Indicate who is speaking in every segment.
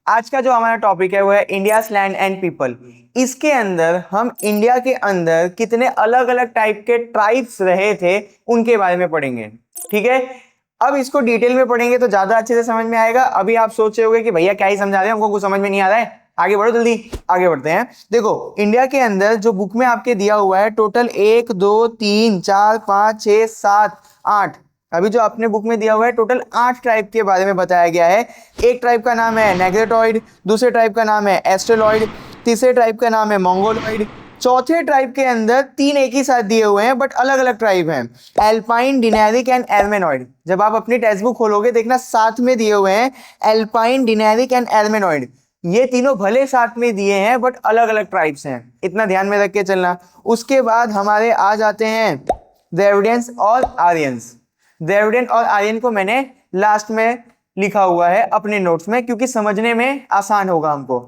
Speaker 1: आज का जो हमारा टॉपिक है वो है इंडियाज लैंड एंड पीपल। इसके अंदर हम इंडिया के अंदर कितने अलग अलग टाइप के ट्राइब्स रहे थे उनके बारे में पढ़ेंगे। ठीक है, अब इसको डिटेल में पढ़ेंगे तो ज्यादा अच्छे से समझ में आएगा। अभी आप सोच रहे होगे कि भैया क्या ही समझा रहे हैं, हमको कुछ समझ में नहीं आ रहा है। आगे बढ़ो, जल्दी आगे बढ़ते हैं। देखो, इंडिया के अंदर जो बुक में आपके दिया हुआ है टोटल 1 2 3 4 5 6 7 8, अभी जो अपने बुक में दिया हुआ है टोटल 8 ट्राइब के बारे में बताया गया है। एक ट्राइब का नाम है नेग्रेटॉइड, दूसरे ट्राइब का नाम है एस्ट्रोलॉइड, तीसरे ट्राइब का नाम है मंगोलॉइड, चौथे ट्राइब के अंदर 3 एक ही साथ दिए हुए हैं बट अलग अलग ट्राइब हैं, एल्पाइन, डिनेरिक एंड एल्मेनॉइड। जब आप अपनी टेक्स्ट बुक खोलोगे देखना साथ में दिए हुए हैं एल्पाइन, डिनेरिक एंड एल्मेनॉइड। ये तीनों भले साथ में दिए हैं बट अलग अलग ट्राइब्स हैं, इतना ध्यान में रख के चलना। उसके बाद हमारे आ जाते हैं द्रविडियंस और आर्यंस। द्रविडियन और आर्यन को मैंने लास्ट में लिखा हुआ है अपने नोट्स में क्योंकि समझने में आसान होगा हमको।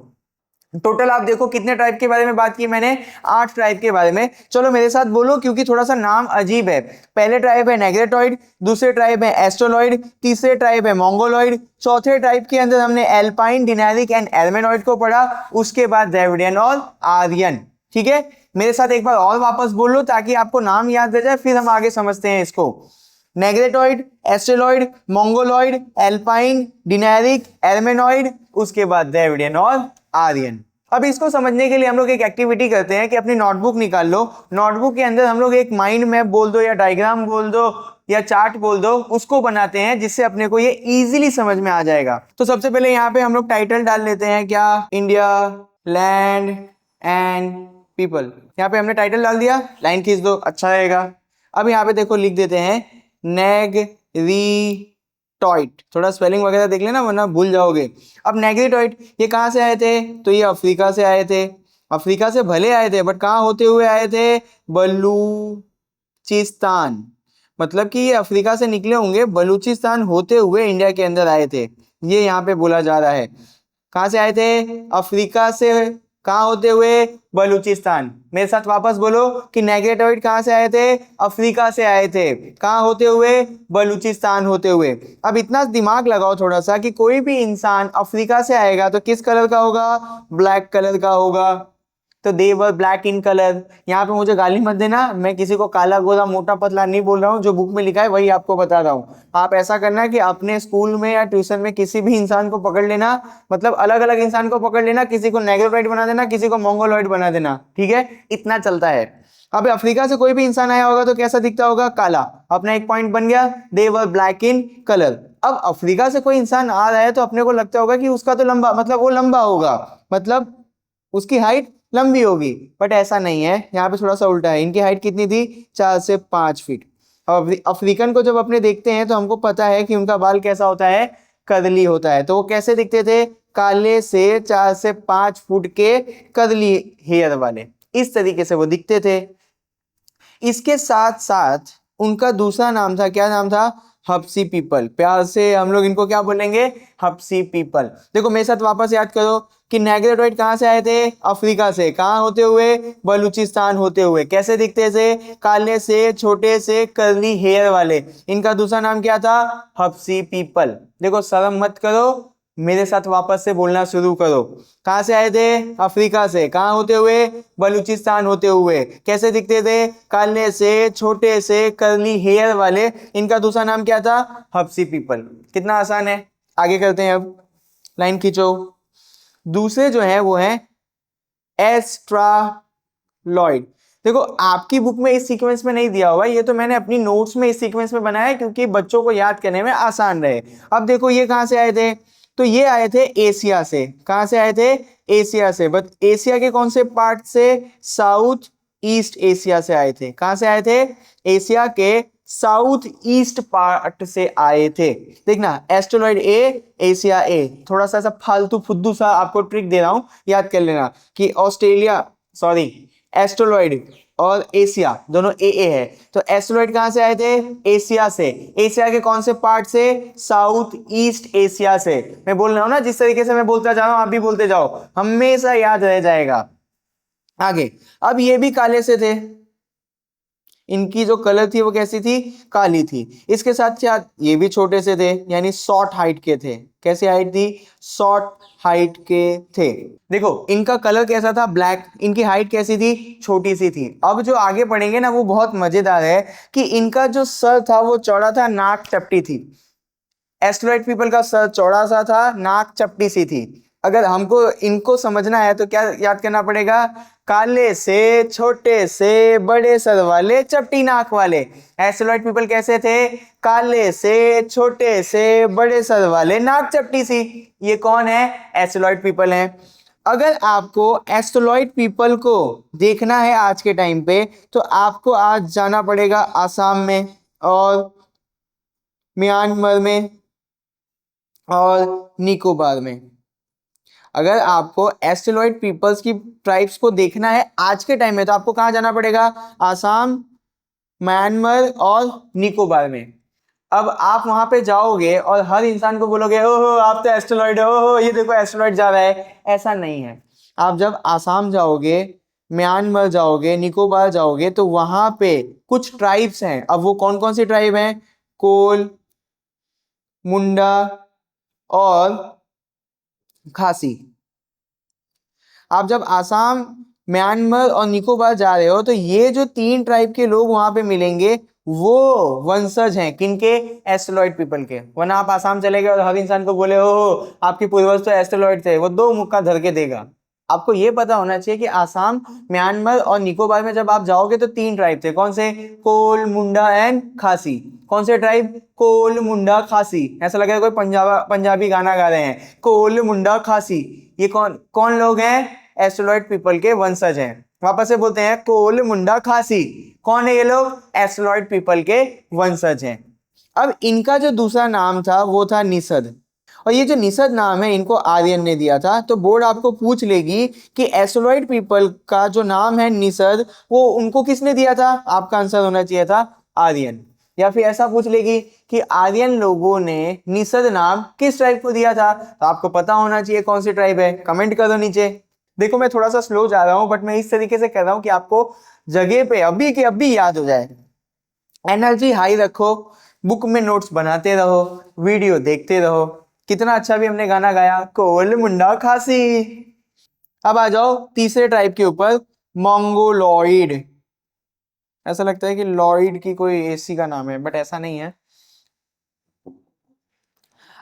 Speaker 1: टोटल आप देखो कितने ट्राइब के बारे में बात की मैंने, 8 ट्राइब के बारे में। चलो मेरे साथ बोलो क्योंकि थोड़ा सा नाम अजीब है। पहले ट्राइब है नेग्रेटॉइड, दूसरे ट्राइब है एस्ट्रोलॉइड, तीसरे ट्राइब है मंगोलॉइड, चौथे ट्राइब के अंदर हमने एल्पाइन, डिनेरिक एंड एल्मेनॉइड को पढ़ा। उसके बाद द्रविडियन और आर्यन। ठीक है, मेरे साथ एक बार और वापस बोल लो ताकि आपको नाम याद रह जाए, फिर हम आगे समझते हैं इसको। नेग्रेटॉइड, एस्ट्रोलॉइड, मंगोलॉइड, एल्पाइन, डिनेरिक, एल्मेनॉइड, उसके बाद द्रविडियन और आर्यन। अब इसको समझने के लिए हम लोग एक एक्टिविटी करते हैं कि अपनी नोटबुक निकाल लो। नोटबुक के अंदर हम लोग एक माइंड मैप बोल दो या डायग्राम बोल दो या चार्ट बोल दो, उसको बनाते हैं जिससे अपने को ये इजीली समझ में आ जाएगा। तो सबसे पहले यहाँ पे हम लोग टाइटल डाल लेते हैं, क्या, इंडिया लैंड एंड पीपल। यहाँ पे हमने टाइटल डाल दिया, लाइन खींच दो, अच्छा रहेगा। अब यहाँ पे देखो लिख देते हैं नेग्रीटॉइड, थोड़ा स्पेलिंग वगैरह देख लेना वरना भूल जाओगे। अब नेग्रीटॉइड ये कहाँ से आए थे, तो ये अफ्रीका से आए थे। अफ्रीका से भले आए थे बट कहाँ होते हुए आए थे, बलूचिस्तान। मतलब कि ये अफ्रीका से निकले होंगे, बलूचिस्तान होते हुए इंडिया के अंदर आए थे, ये यहाँ पे बोला जा रहा है। कहाँ से आए थे, अफ्रीका से, कहाँ होते हुए, बलूचिस्तान। मेरे साथ वापस बोलो कि नेग्रेटॉइड कहाँ से आए थे, अफ्रीका से आए थे, कहाँ होते हुए, बलूचिस्तान होते हुए। अब इतना दिमाग लगाओ थोड़ा सा कि कोई भी इंसान अफ्रीका से आएगा तो किस कलर का होगा, ब्लैक कलर का होगा। तो दे वर ब्लैक इन कलर। यहाँ पे मुझे गाली मत देना, मैं किसी को काला गोरा मोटा पतला नहीं बोल रहा हूँ, जो बुक में लिखा है वही आपको बता रहा हूँ। आप ऐसा करना कि अपने स्कूल में या ट्यूशन में किसी भी इंसान को पकड़ लेना, मतलब अलग अलग इंसान को पकड़ लेना, किसी को नेग्रोटॉइड बना देना, किसी को मंगोलॉइड बना देना। ठीक है, इतना चलता है। अब अफ्रीका से कोई भी इंसान आया होगा तो कैसा दिखता होगा, काला। अपना एक पॉइंट बन गया, दे वर ब्लैक इन कलर। अब अफ्रीका से कोई इंसान आ रहा है तो अपने को लगता होगा कि उसका तो लंबा, मतलब वो लंबा होगा, मतलब उसकी हाइट लंबी होगी, बट ऐसा नहीं है। यहाँ पे थोड़ा सा उल्टा है, इनकी हाइट कितनी थी, 4 से 5 फीट। अब अफ्रीकन को जब अपने देखते हैं तो हमको पता है कि उनका बाल कैसा होता है, कर्ली होता है। तो वो कैसे दिखते थे, काले से 4 से 5 फुट के कर्ली हेयर वाले, इस तरीके से वो दिखते थे। इसके साथ साथ उनका दूसरा नाम था, क्या नाम था, हब्सी पीपल। प्यार से हम लोग इनको क्या बोलेंगे, हब्सी पीपल। देखो मेरे साथ वापस याद करो कि नेग्रेटॉइड कहाँ से आए थे, अफ्रीका से, कहाँ होते हुए, बलूचिस्तान होते हुए। कैसे दिखते थे, काले से, छोटे से, कर्ली हेयर वाले। इनका दूसरा नाम क्या था, हब्सी पीपल। देखो शर्म मत करो, मेरे साथ वापस से बोलना शुरू करो। कहाँ से आए थे, अफ्रीका से, कहाँ होते हुए, बलूचिस्तान होते हुए। कैसे दिखते थे, काले से, छोटे से, कर्ली हेयर वाले। इनका दूसरा नाम क्या था, हब्सी पीपल। कितना आसान है, आगे करते हैं। अब लाइन खींचो। दूसरे जो है वो है एस्ट्रालॉइड। देखो आपकी बुक में इस सीक्वेंस में नहीं दिया हुआ, ये तो मैंने अपनी नोट्स में इस सीक्वेंस में बनाया है क्योंकि बच्चों को याद करने में आसान रहे। अब देखो ये कहाँ से आए थे, तो ये आए थे एशिया से। कहाँ से आए थे, एशिया से, बट एशिया के कौन से पार्ट से, साउथ ईस्ट एशिया से आए थे। कहाँ से आए थे, एशिया के साउथ ईस्ट पार्ट से आए थे। देखना एस्ट्रोलॉइड ए, एशिया ए। थोड़ा सा फालतू फुद्दू सा आपको ट्रिक दे रहा हूं, याद कर लेना कि ऑस्ट्रेलिया, सॉरी, एस्ट्रोलॉइड और एशिया दोनों ए है। तो एस्ट्रोलॉइड कहां से आए थे, एशिया से। एशिया के कौन से पार्ट से, साउथ ईस्ट एशिया से। मैं बोल रहा हूं ना, जिस तरीके से मैं बोलता जा रहा हूं आप भी बोलते जाओ, हमेशा याद रह जाएगा। आगे, अब ये भी काले से थे, इनकी जो कलर थी वो कैसी थी, काली थी। इसके साथ साथ ये भी छोटे से थे, यानी शॉर्ट हाइट के थे। कैसी हाइट थी, शॉर्ट हाइट के थे। देखो इनका कलर कैसा था, ब्लैक। इनकी हाइट कैसी थी, छोटी सी थी। अब जो आगे पढ़ेंगे ना वो बहुत मजेदार है कि इनका जो सर था वो चौड़ा था, नाक चपटी थी। एस्टेरॉयड पीपल का सर चौड़ा सा था, नाक चपटी सी थी। अगर हमको इनको समझना है तो क्या याद करना पड़ेगा, काले से, छोटे से, बड़े सर वाले, चपटी नाक वाले। एस्टेरॉयड पीपल कैसे थे, काले से, छोटे से, बड़े सर वाले, नाक चपटी सी। ये कौन है, एस्टेरॉयड पीपल है। अगर आपको एस्टेरॉयड पीपल को देखना है आज के टाइम पे तो आपको आज जाना पड़ेगा आसाम में और म्यांमार में और निकोबार में। अगर आपको एस्टेरॉयड पीपल्स की ट्राइब्स को देखना है आज के टाइम में तो आपको कहाँ जाना पड़ेगा, आसाम, म्यांमार और निकोबार में। अब आप वहां पे जाओगे और हर इंसान को बोलोगे ओहो आप तो एस्टेरॉयड हो, ओहो ये देखो एस्टेरॉयड जा रहा है, ऐसा नहीं है। आप जब आसाम जाओगे, म्यांमार जाओगे, निकोबार जाओगे तो वहां पे कुछ ट्राइब्स हैं। अब वो कौन कौन सी ट्राइब हैं, कोल, मुंडा और खासी। आप जब आसाम, म्यांमार और निकोबार जा रहे हो तो ये जो तीन ट्राइब के लोग वहां पे मिलेंगे वो वंशज हैं किनके, एस्टेरॉयड पीपल के। वरना आप आसाम चले गए और हर इंसान को बोले हो आपके पूर्वज तो एस्टेरॉयड थे, वो दो मुक्का धर के देगा। आपको ये पता होना चाहिए कि आसाम, म्यांमार और निकोबार में जब आप जाओगे तो तीन ट्राइब थे। कौन से, कोल, मुंडा एंड खासी। कौन से ट्राइब, कोल, मुंडा, खासी। ऐसा लग रहा है कोई पंजाबी गाना गा रहे हैं, कोल, मुंडा, खासी। ये कौन कौन लोग हैं, एस्टेरॉयड पीपल के वंशज हैं। वापस से बोलते हैं, कोल, मुंडा, खासी। कौन है ये लोग, एस्टेरॉयड पीपल के वंशज हैं। अब इनका जो दूसरा नाम था वो था निषद। और ये जो निषद नाम है इनको आर्यन ने दिया था। तो बोर्ड आपको पूछ लेगी कि एस्टेरॉयड पीपल का जो नाम है निषद वो उनको किसने दिया था, आपका आंसर होना चाहिए था आर्यन। या फिर ऐसा पूछ लेगी कि आर्यन लोगों ने निषद नाम किस ट्राइब को दिया था, तो आपको पता होना चाहिए कौन सी ट्राइब है। कमेंट करो नीचे। देखो मैं थोड़ा सा स्लो जा रहा हूं बट मैं इस तरीके से कर रहा हूं कि आपको जगह पे अभी के अभी याद हो जाए। एनर्जी हाई रखो, बुक में नोट्स बनाते रहो, वीडियो देखते रहो। कितना अच्छा भी हमने गाना गाया, कोल, मुंडा, खासी। अब आ जाओ तीसरे ट्राइब के ऊपर, मंगोलॉइड। ऐसा लगता है कि लॉइड की कोई एसी का नाम है बट ऐसा नहीं है।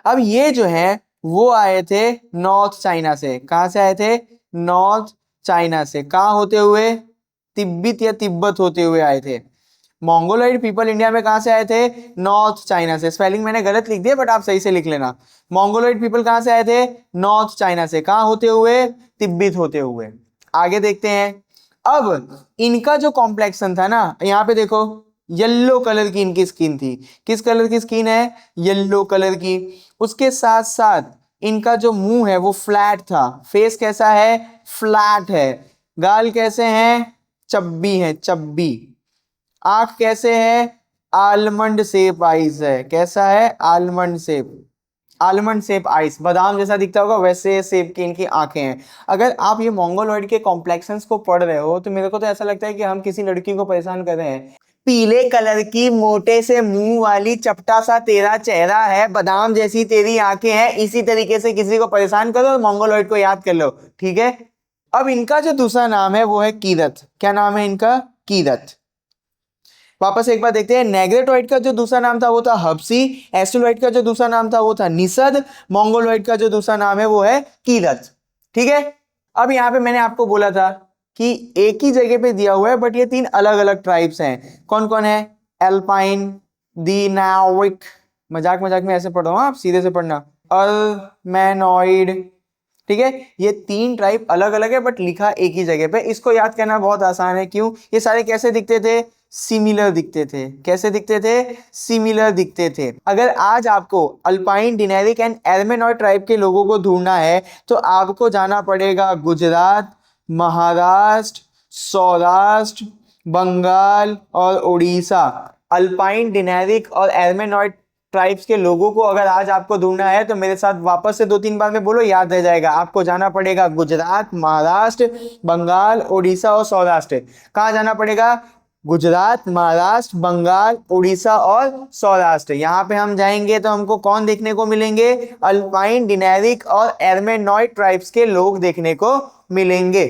Speaker 1: अब ये जो है वो आए थे नॉर्थ चाइना से। कहां से आए थे, नॉर्थ चाइना से। कहां होते हुए, तिब्बत या तिब्बत होते हुए आए थे। मंगोलॉइड पीपल इंडिया में कहां से आए थे, नॉर्थ चाइना से। स्पेलिंग मैंने गलत लिख दिया बट आप सही से लिख लेना। मंगोलॉइड पीपल कहां से आए थे, नॉर्थ चाइना से। कहां होते हुए, तिब्बत होते हुए। आगे देखते हैं। अब इनका जो कॉम्प्लेक्शन था ना, यहाँ पे देखो येलो कलर की इनकी स्किन थी। किस कलर की स्किन है, येलो कलर की। उसके साथ साथ इनका जो मुंह है वो फ्लैट था। फेस कैसा है, फ्लैट है। गाल कैसे हैं, चब्बी है, चब्बी। आंख कैसे है, आलमंड शेप आइज है। कैसा है, almond shape, almond shape ice. बादाम जैसा दिखता होगा वैसे शेप की इनकी आंखें हैं। अगर आप ये मंगोलॉइड के कॉम्प्लेक्शंस को पढ़ रहे हो तो मेरे को तो ऐसा लगता है कि हम किसी लड़की को परेशान कर रहे हैं। पीले कलर की मोटे से मुंह वाली, चपटा सा तेरा चेहरा है, बादाम जैसी तेरी आंखें हैं, इसी तरीके से किसी को परेशान करो और मंगोलॉइड को याद कर लो, ठीक है। अब इनका जो दूसरा नाम है वो है कीरत। क्या नाम है इनका, कीरत। वापस एक बार देखते हैं। नेग्रेटोइड का जो दूसरा नाम था वो था हब्सी। एस्टेरॉयड का जो दूसरा नाम था वो था निषद। मंगोलॉइड का जो दूसरा नाम है वो है कीरत, ठीक है। अब यहाँ पे मैंने आपको बोला था कि एक ही जगह पे दिया हुआ है बट ये तीन अलग अलग ट्राइब्स हैं। कौन कौन है, एल्पाइन, दीनाविक, मजाक मजाक में ऐसे पढ़ रहा हूँ, आप सीधे से पढ़ना, अल्मेनॉइड, ठीक है। ये तीन ट्राइब अलग अलग है बट लिखा एक ही जगह पे। इसको याद करना बहुत आसान है। क्यों, ये सारे कैसे दिखते थे, सिमिलर दिखते थे। कैसे दिखते थे, सिमिलर दिखते थे। अगर आज आपको अल्पाइन, डिनेरिक एंड एल्मेनॉइड ट्राइब के लोगों को ढूंढना है तो आपको जाना पड़ेगा गुजरात, महाराष्ट्र, सौराष्ट्र, बंगाल और उड़ीसा। अल्पाइन, डिनेरिक और एल्मेनॉइड ट्राइब्स के लोगों को अगर आज आपको ढूंढना है तो मेरे साथ वापस से 2-3 बार में बोलो, याद रह जाएगा। आपको जाना पड़ेगा गुजरात, महाराष्ट्र, बंगाल, उड़ीसा और सौराष्ट्र। कहाँ जाना पड़ेगा, गुजरात, महाराष्ट्र, बंगाल, उड़ीसा और सौराष्ट्र। यहाँ पे हम जाएंगे तो हमको कौन देखने को मिलेंगे? अल्पाइन, डिनेरिक और एर्मेनॉइड ट्राइब्स के लोग देखने को मिलेंगे।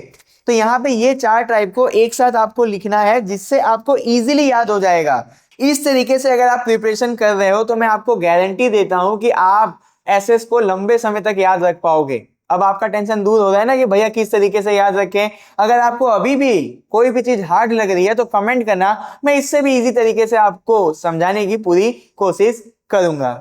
Speaker 1: तो यहाँ पे ये 4 ट्राइब को एक साथ आपको लिखना है, जिससे आपको इजीली याद हो जाएगा। इस तरीके से अगर आप प्रिपरेशन कर रहे हो तो मैं आपको गारंटी देता हूं कि आप एसएस को लंबे समय तक याद रख पाओगे। अब आपका टेंशन दूर हो रहा है ना कि भैया किस तरीके से याद रखें। अगर आपको अभी भी कोई भी चीज हार्ड लग रही है तो कमेंट करना, मैं इससे भी इजी तरीके से आपको समझाने की पूरी कोशिश करूंगा।